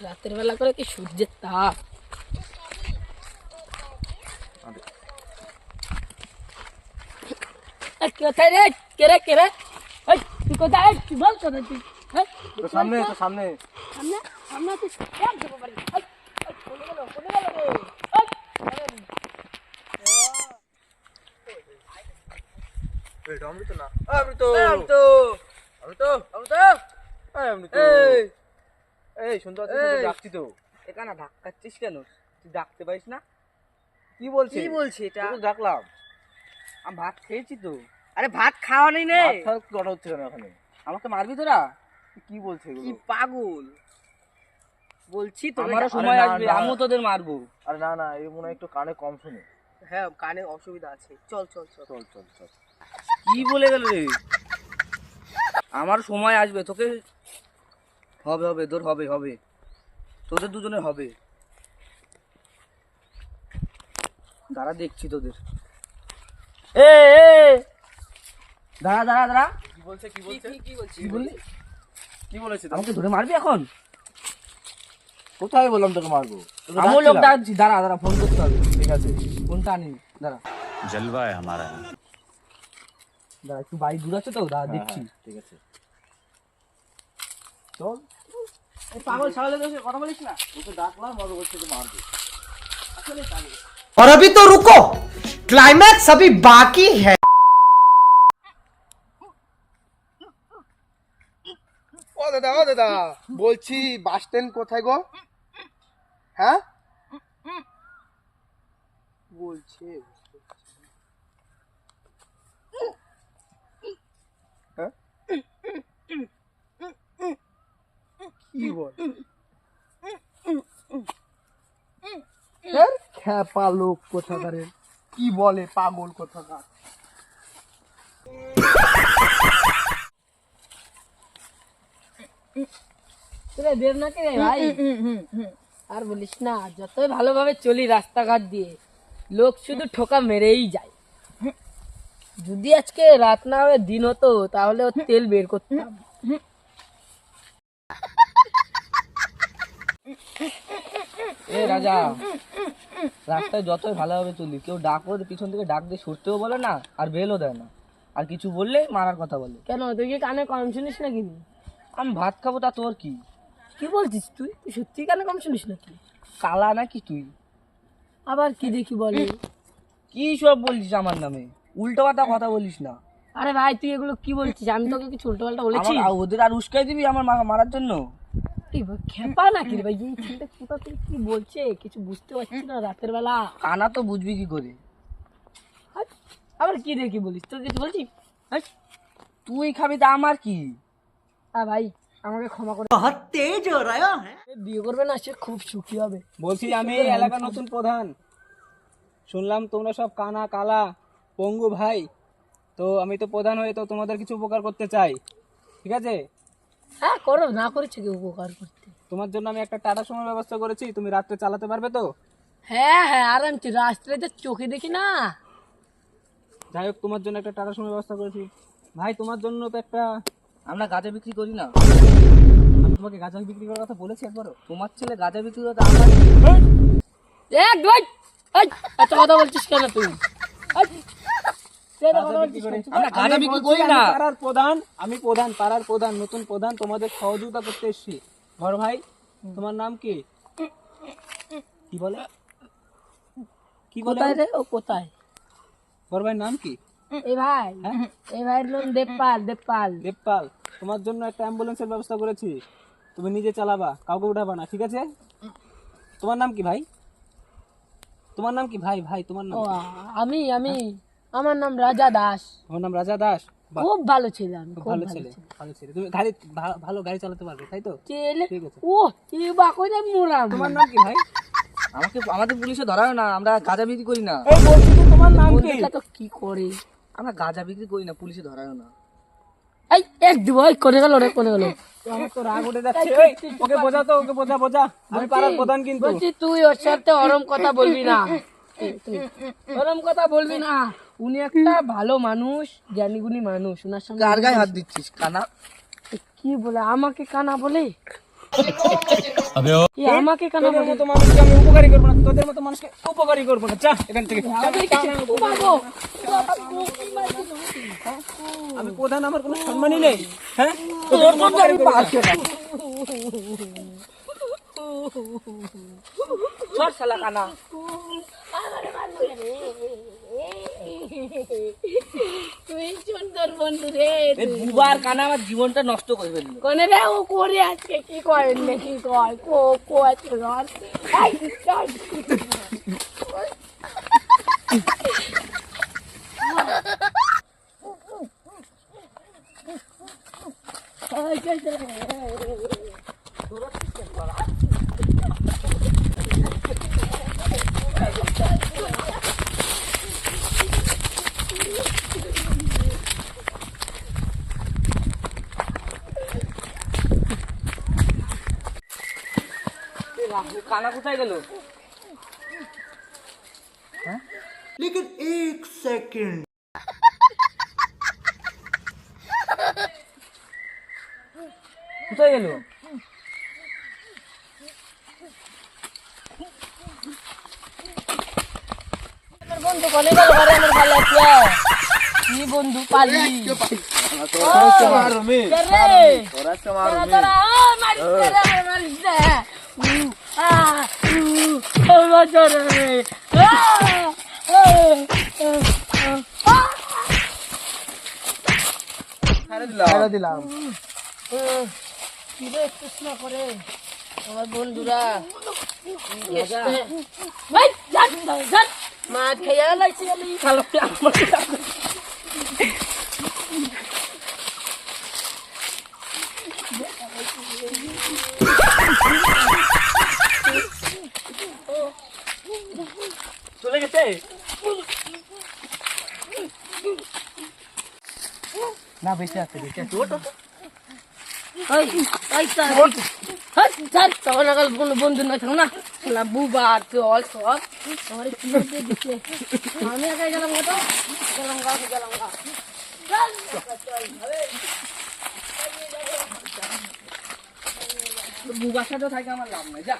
রাতের বেলা করে কি সূর্যের তাপ। কোথায় রে? কে রে কে রে? তুই কোথায়? তুই বল কোথায় তুই? সামনে তো সামনে সামনে সামনে তুই এক যাবো বাড়ি। কোনে গেল রে? অমৃত না এই শুনতে পাচ্ছিস? ডাকছি তো। এখানে ধাক্কাচ্ছিস কেন? তুই ডাকতে পারিস না? কি বলছে এটা? তোকে ডাকলাম। আমি ভাত খেয়েছি তো। আরে ভাত খাওয়া নেই রে। লড়া হচ্ছে কেন এখানে? আমাকে মারবি তোরা? কি বলছে কি পাগল বলছি তো, আরে আমারও সময় না, আসবে, না। আমিও তোদের মারবো। আরে না না, এই মনে হয় একটু কানে কম শুনে। হ্যাঁ, কানে অসুবিধা আছে। চল চল চল। চল চল চল। কি বলে গেল রে? আমার সময় আসবে, তোকে হবে হবে, তোর হবে হবে, তোদের দুজনের হবে। দাঁড়া দেখছি তোদের। এ দাঁড়া দাঁড়া দাঁড়া। কি বলছে কি বলছে কি বললি? কি বলেছে? আমাকে ধরে মারবি এখন? কোথায় বললাম তোকে মারবো? তোকে আমিও লোক ডাকছিলাম। ডাকছি, দাঁড়া দাঁড়া, ফোন করতে হবে। ঠিক আছে ফোনটা আনি, দাঁড়া जलवा है हमारा। দাঁড়া, একটু বাড়ি দূর আছে তো, দাঁড়া হ্যাঁ, দেখছি। হ্যাঁ, ঠিক আছে চল। এই পাগল ছাগলের দোষে কথা বলিস না। তোকে ডাকলাম মজা করছে তো মারবে। আসলে পাগল। और अभी तो रुको, क्लाइमैक्स अभी बाकी है। ও দাদা বলছি বাস স্ট্যান্ড কোথায় গো? হ্যাঁ বলছে হ্যাঁ? কি বল? খ্যাপা লোক কোথাকারের, কি বলে পাগল কোথাকার। তোরা বের না কে রে ভাই? আর বলিস না, যতই ভালোভাবে চলি রাস্তাঘাট দিয়ে, লোক শুধু ঠোকা মেরেই যায়। যদি আজকে রাত না হয়ে দিন হতো তাহলে ওর তেল বের করতাম। এ রাজা, রাস্তায় যতই ভালোভাবে চলি, কেউ ডাক ওর পিছন থেকে ডাক দিয়ে সরতেও বলে না, আর বেলও দেয় না, আর কিছু বললে মারার কথা বলে। কেন, তুই কি কানে কম শুনিস নাকি? আমি ভাত খাবো, তা তোর কি? কি বলছিস তুই? তুই সত্যি কানে কম শুনিস নাকি? কালা নাকি তুই? আবার কি দেখি বলে? কি সব বলছিস আমার নামে? উল্টো কথা বলিস না। আরে ভাই, তুই এগুলো কি বলছিস? আমি তোকে কিছু উল্টো পাল্টা বলেছি? ওদের আর উস্কাই দিবি আমার মারার জন্য? খেপা নাকি রে ভাই? এই ছেলেটা কোথা থেকে কি বলছে কিছু বুঝতে পারছি না রাতের বেলা। কানা তো বুঝবি কি করে? আবার কি দেখি বলিস? তোর কিছু বলছি? তুই খাবি তা আমার কি? ভাই আমাকে ক্ষমা করে। बहुत तेज हो रहा है। বিয়ে করবে না, সে খুব সুখী হবে। বলছি আমি এই এলাকার নতুন প্রধান। শুনলাম তোমরা সব কানা কালা পঙ্গু ভাই, তো আমি তো প্রধান হয়ে তো তোমাদের কিছু উপকার করতে চাই, ঠিক আছে? হ্যাঁ করো, না করেছে কি উপকার করতে? তোমার জন্য আমি একটা টাটা সময় ব্যবস্থা করেছি, তুমি রাত্রে চালাতে পারবে তো? হ্যাঁ হ্যাঁ আরামসে, রাস্তায় তো চোখে দেখি না। যাই হোক, তোমার জন্য একটা টাটা সময় ব্যবস্থা করেছি। ভাই তোমার জন্য তো একটা, আমরা গাঁজা বিক্রি করি না। আমি তোমাকে গাঁজা বিক্রি করার কথা বলেছি একবারও? তোমার ছেলে গাঁজা বিক্রি করে আমার এক দুই এত কথা বলছিস কেন তুই? আমরা গাঁজা বিক্রি করি না। পাড়ার প্রধান, আমি প্রধান, পাড়ার প্রধান, নতুন প্রধান, তোমাদের সহযোগিতা করতে এসেছি। বড় ভাই তোমার নাম কি? কি বলে? কি বলে? কোথায় রে? ও কোথায়? বড় ভাইয়ের নাম কি? এই ভাই, এই ভাইয়ের নাম দেবপাল। দেবপাল। দেবপাল, তোমার জন্য একটা অ্যাম্বুলেন্সের ব্যবস্থা করেছি, তুমি নিজে চালাবা, কাউকে উঠাবা না, ঠিক আছে? তোমার নাম কি ভাই? তোমার নাম কি ভাই? ভাই তোমার নাম ও কি? আমি আমি আমার নাম রাজা দাস। তোমার নাম রাজা দাস? বাহ, খুব ভালো ছেলে আমি, খুব খুব ভালো ছেলে, ভালো ছেলে। তুমি গাড়ি ভালো গাড়ি চালাতে পারবে, তাই তো? ছেলে। ঠিক আছে। ও এ বা কইরা মোরাম। তোমার নাম কি ভাই? আমাদের পুলিশে ধরা হয় না, আমরা গাঁজা বিক্রি করি না। এই বলছি তো, তোমার নাম কি? বন্ধুটা তো কি করে? আমরা গাঁজা বিক্রি করি না, পুলিশে ধরা হয় না। এই এক দিব, এই কোনে গেল রে, কোনে গেল? আমার তো রাগ উঠে যাচ্ছে। এই, ওকে বোঝা তো, ওকে বোঝা। আমি পাড়ার প্রধান কিন্তু। বলছি তুই ওর সাথে ওরম কথা বলবি না। ওরম কথা বলবি না। উনি একটা ভালো মানুষ, জ্ঞানীগুণী মানুষ। ওনার সামনে কার গায়ে হাত দিচ্ছিস কানা? কি বলে? আমাকে কানা বলে? এ আমাকে কেন তোদের বলে? মতো মানুষকে আমি উপকারী করবো না, তোদের মতো মানুষকে উপকারী করবো না, যা এখান থেকে যা। আমি প্রধান, আমার কোনো সম্মানই নেই। হ্যাঁ, তোদের মতো উপকারী করবো না। সর শালা কানা। তুই সুন্দর বন্ধু রে। এই বুবার কানা আমার জীবনটা নষ্ট করে ফেললো। কোনে রে ও করে আজকে কি করেন নাকি কয় কো আজকে রস কানা কোথায় গেল? लेकिन एक सेकंड কোথায় গেল? বন্ধু কোনে গেল? ঘরে আমার ভালো আছে। কি বন্ধু পালি? ছেড়ে দিলাম। আমার বন্ধুরা রাজা মাছ খেয়ে লাগছে খালো চলে গেছে? না বেঁচে আছে, বেঁচে আছে। বন্ধু নয় থাক না শালা বুবা আর চল সব আমার কি দিচ্ছে আমি একাই গেলাম কত গেলাম বুবার সাথে থাকে আমার লাভ নাই, যা।